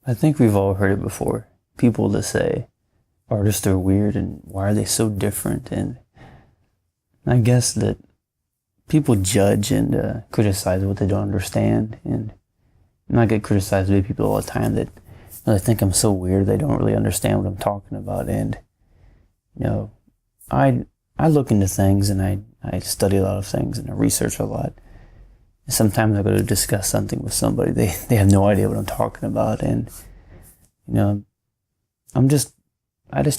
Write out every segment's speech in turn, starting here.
I think we've all heard it before. People that say artists are weird and why are they so different? And I guess that people judge and criticize what they don't understand. And I get criticized by people all the time that they think I'm so weird they don't really understand what I'm talking about. And I look into things and I study a lot of things and I research a lot. Sometimes I go to discuss something with somebody, they have no idea what I'm talking about, and I just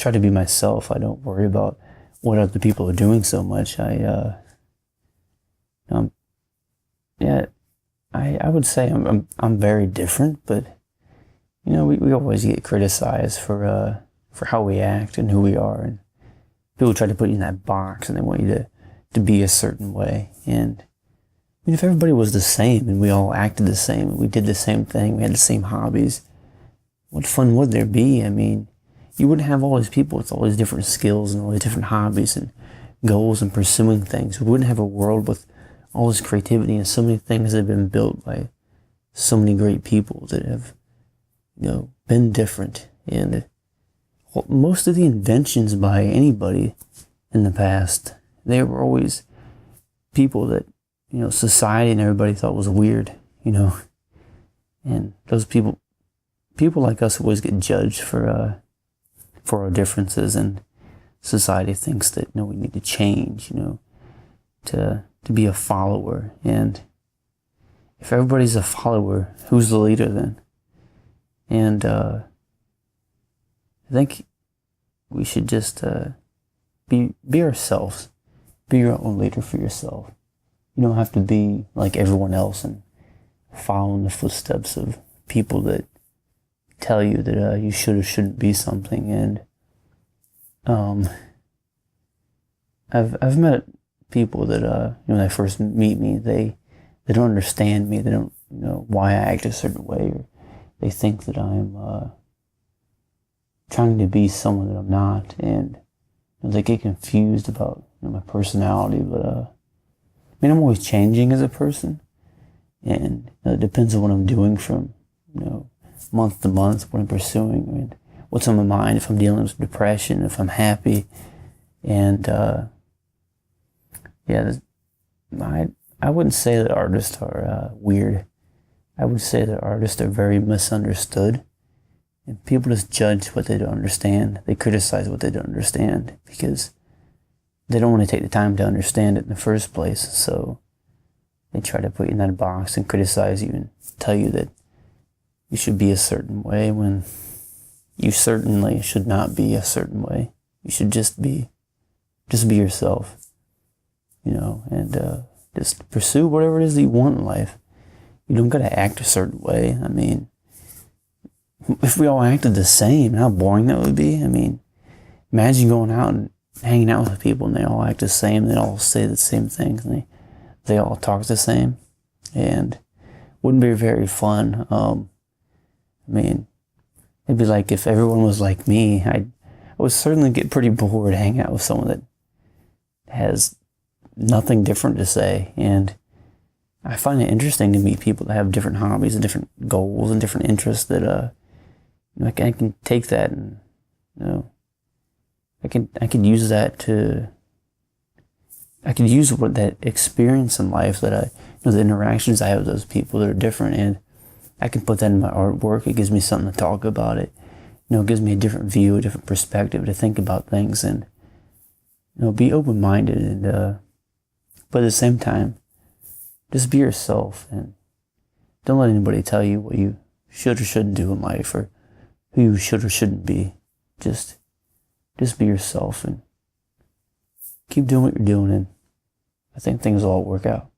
try to be myself. I don't worry about what other people are doing so much. I would say I'm very different, but we always get criticized for how we act and who we are, and people try to put you in that box and they want you to be a certain way. And if everybody was the same and we all acted the same and we did the same thing, we had the same hobbies, what fun would there be? I mean, you wouldn't have all these people with all these different skills and all these different hobbies and goals and pursuing things. We wouldn't have a world with all this creativity and so many things that have been built by so many great people that have, been different. And most of the inventions by anybody in the past, they were always people that society and everybody thought was weird, and those people like us always get judged for our differences, and society thinks that we need to change, to be a follower. And if everybody's a follower, who's the leader then? And I think we should just be ourselves, be your own leader for yourself. You don't have to be like everyone else and follow in the footsteps of people that tell you that you should or shouldn't be something. And I've met people that when they first meet me, they don't understand me. They don't know why I act a certain way, or they think that I'm trying to be someone that I'm not, and they get confused about my personality. But I'm always changing as a person, and it depends on what I'm doing from, month to month, what I'm pursuing, and what's on my mind, if I'm dealing with depression, if I'm happy. And, I wouldn't say that artists are weird. I would say that artists are very misunderstood, and people just judge what they don't understand. They criticize what they don't understand because they don't want to take the time to understand it in the first place. So they try to put you in that box and criticize you and tell you that you should be a certain way when you certainly should not be a certain way. You should just be yourself, and just pursue whatever it is that you want in life. You don't gotta act a certain way. I mean, if we all acted the same, how boring that would be. I mean, imagine going out and hanging out with people and they all act the same, they all say the same things, and they all talk the same, and wouldn't be very fun. It'd be like if everyone was like me. I would certainly get pretty bored hanging out with someone that has nothing different to say. And I find it interesting to meet people that have different hobbies and different goals and different interests that I can take that and I could use that I could use what that experience in life that the interactions I have with those people that are different, and I can put that in my artwork. It gives me something to talk about. It gives me a different view, a different perspective to think about things, and be open-minded, and but at the same time, just be yourself, and don't let anybody tell you what you should or shouldn't do in life, or who you should or shouldn't be. Just be yourself and keep doing what you're doing, and I think things will all work out.